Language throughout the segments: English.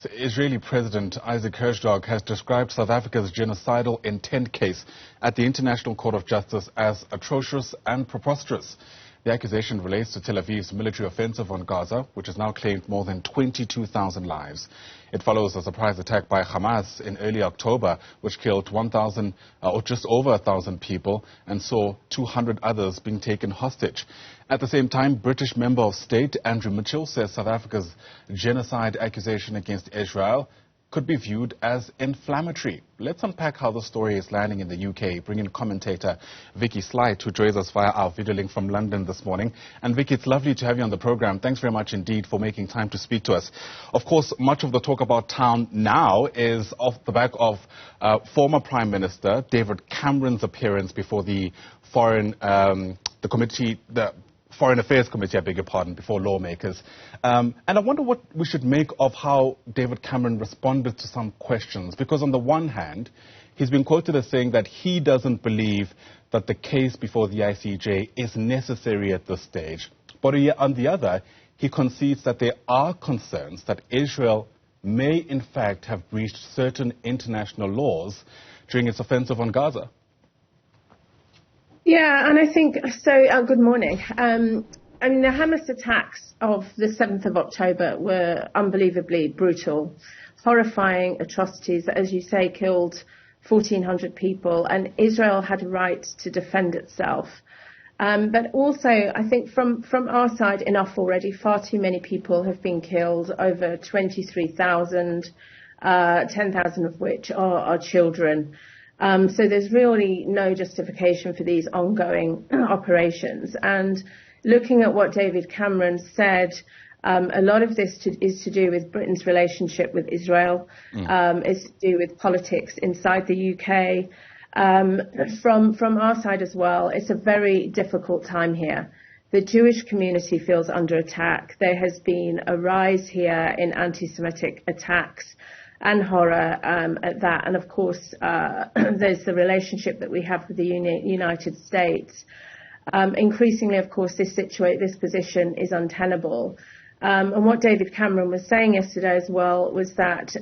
The Israeli President Isaac Herzog has described South Africa's genocidal intent case at the International Court of Justice as atrocious and preposterous. The accusation relates to Tel Aviv's military offensive on Gaza, which has now claimed more than 22,000 lives. It follows a surprise attack by Hamas in early October, which killed 1,000 or just over 1,000 people and saw 200 others being taken hostage. At the same time, British Member of State Andrew Mitchell says South Africa's genocide accusation against Israel could be viewed as inflammatory. Let's unpack how the story is landing in the UK. Bring in commentator Vicky Sleight, who joins us via our video link from London this morning. And Vicky, it's lovely to have you on the program. Thanks very much indeed for making time to speak to us. Of course, much of the talk about town now is off the back of former Prime Minister David Cameron's appearance before the Foreign Affairs Committee, I beg your pardon, before lawmakers. And I wonder what we should make of how David Cameron responded to some questions. Because on the one hand, he's been quoted as saying that he doesn't believe that the case before the ICJ is necessary at this stage. But on the other, he concedes that there are concerns that Israel may in fact have breached certain international laws during its offensive on Gaza. Yeah, and I think so. Good morning. I mean, the Hamas attacks of the 7th of October were unbelievably brutal, horrifying atrocities that, as you say, killed 1,400 people, and Israel had a right to defend itself. But also, I think from our side, enough already. Far too many people have been killed, over 23,000, 10,000 of which are children. So there's really no justification for these ongoing operations. And looking at what David Cameron said, a lot of this is to do with Britain's relationship with Israel, is to do with politics inside the UK. From our side as well, it's a very difficult time here. The Jewish community feels under attack. There has been a rise here in anti-Semitic attacks and horror at that. And of course, there's the relationship that we have with the United States. Increasingly, of course, this position is untenable. And what David Cameron was saying yesterday as well was that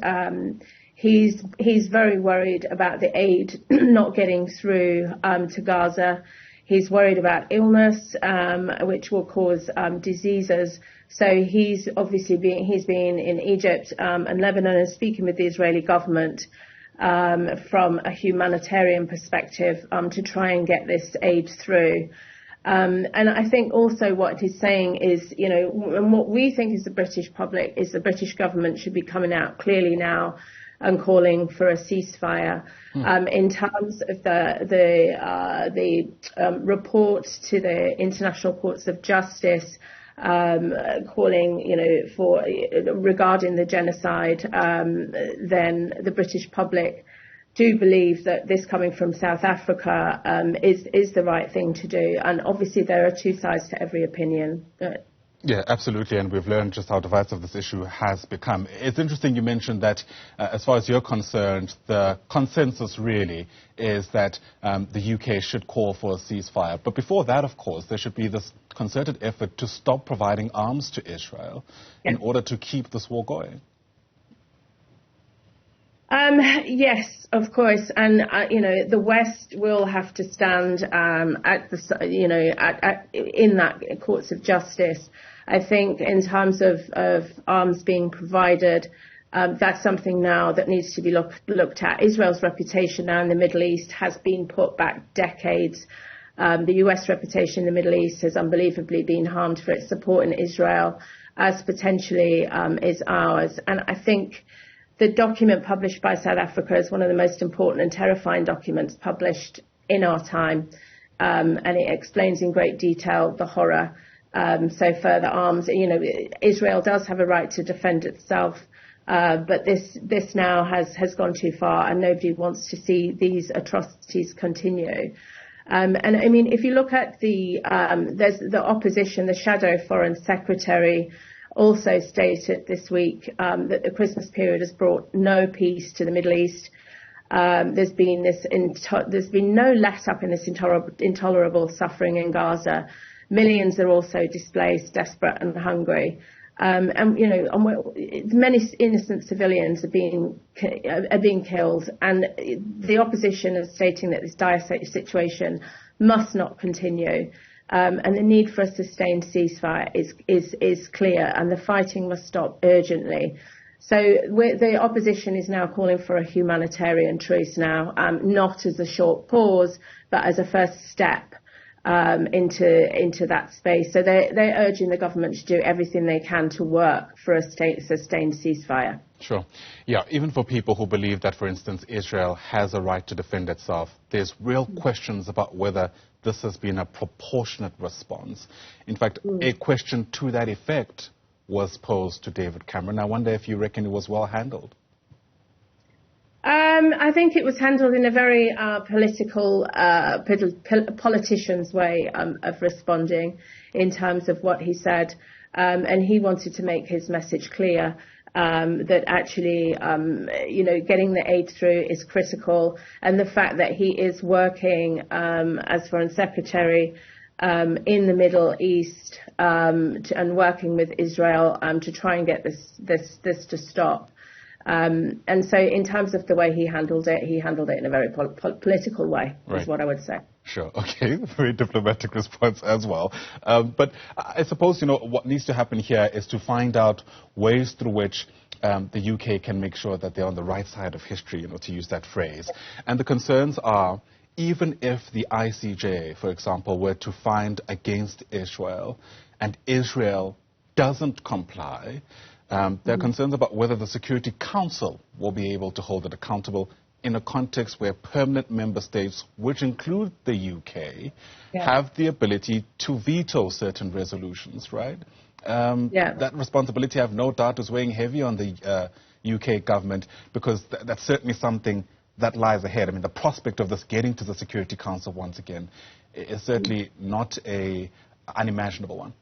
he's very worried about the aid not getting through to Gaza. He's worried about illness, which will cause diseases. So he's been in Egypt and Lebanon and speaking with the Israeli government from a humanitarian perspective to try and get this aid through. And I think also what he's saying is, and what we think is the British public is the British government should be coming out clearly now and calling for a ceasefire. In terms of the report to the International Courts of Justice, calling, for regarding the genocide, then the British public do believe that this coming from South Africa is the right thing to do. And obviously there are two sides to every opinion. Yeah, absolutely, and we've learned just how divisive this issue has become. It's interesting you mentioned that, as far as you're concerned, the consensus really is that the UK should call for a ceasefire. But before that, of course, there should be this concerted effort to stop providing arms to Israel in order to keep this war going. Yes, of course, and the West will have to stand at the in that courts of justice. I think in terms of arms being provided, that's something now that needs to be looked at. Israel's reputation now in the Middle East has been put back decades. The US reputation in the Middle East has unbelievably been harmed for its support in Israel, as potentially is ours. And I think the document published by South Africa is one of the most important and terrifying documents published in our time, and it explains in great detail the horror. So further arms, Israel does have a right to defend itself, but this now has gone too far, and nobody wants to see these atrocities continue. And I mean, if you look at there's the opposition, the shadow foreign secretary also stated this week that the Christmas period has brought no peace to the Middle East. There's been no let up in this intolerable suffering in Gaza. Millions are also displaced, desperate and hungry. And many innocent civilians are being killed, and the opposition is stating that this dire situation must not continue, and the need for a sustained ceasefire is clear, and the fighting must stop urgently. So the opposition is now calling for a humanitarian truce now, not as a short pause, but as a first step into that space. So they're urging the government to do everything they can to work for a sustained ceasefire. Sure. Yeah, even for people who believe that, for instance, Israel has a right to defend itself, there's real questions about whether this has been a proportionate response. In fact, a question to that effect was posed to David Cameron. I wonder if you reckon it was well handled. I think it was handled in a very politician's way of responding in terms of what he said. And he wanted to make his message clear that actually, getting the aid through is critical. And the fact that he is working as Foreign Secretary in the Middle East and working with Israel to try and get this to stop. And so in terms of the way he handled it in a very political way, is what I would say. Sure. Okay. Very diplomatic response as well. But I suppose, what needs to happen here is to find out ways through which the UK can make sure that they're on the right side of history, to use that phrase. And the concerns are, even if the ICJ, for example, were to find against Israel and Israel doesn't comply, there are concerns about whether the Security Council will be able to hold it accountable in a context where permanent member states, which include the UK, have the ability to veto certain resolutions, right? That responsibility, I have no doubt, is weighing heavy on the UK government, because that's certainly something that lies ahead. I mean, the prospect of this getting to the Security Council once again is certainly not an unimaginable one.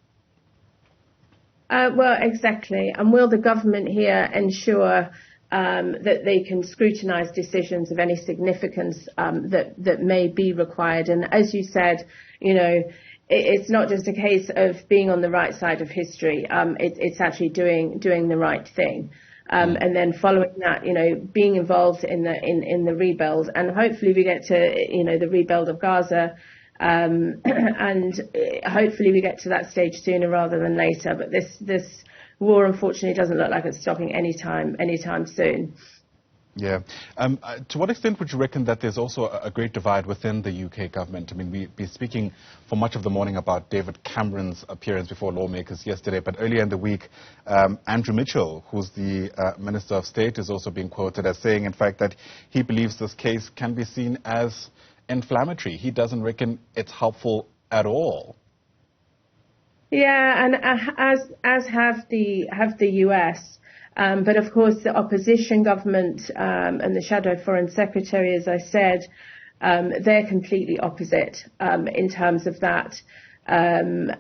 Well, exactly. And will the government here ensure that they can scrutinise decisions of any significance that may be required? And as you said, it's not just a case of being on the right side of history. It's actually doing the right thing. And then following that, being involved in the rebuild, and hopefully we get to, the rebuild of Gaza. And hopefully we get to that stage sooner rather than later. But this war, unfortunately, doesn't look like it's stopping anytime soon. Yeah. To what extent would you reckon that there's also a great divide within the UK government? I mean, we've been speaking for much of the morning about David Cameron's appearance before lawmakers yesterday, but earlier in the week, Andrew Mitchell, who's the Minister of State, is also being quoted as saying, in fact, that he believes this case can be seen as inflammatory. He doesn't reckon it's helpful at all. Yeah, and as have the US. But of course, the opposition government and the shadow foreign secretary, as I said, they're completely opposite in terms of that, and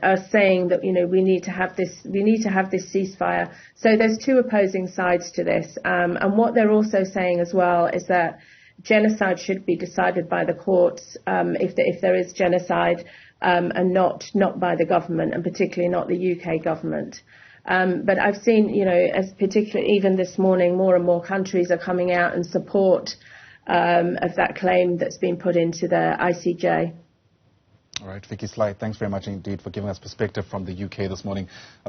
are saying that we need to have this ceasefire. So there's two opposing sides to this, and what they're also saying as well is that genocide should be decided by the courts if there is genocide, and not by the government, and particularly not the UK government. But I've seen, as particularly even this morning, more and more countries are coming out in support of that claim that's been put into the ICJ. All right, Vicky Sleight, thanks very much indeed for giving us perspective from the UK this morning.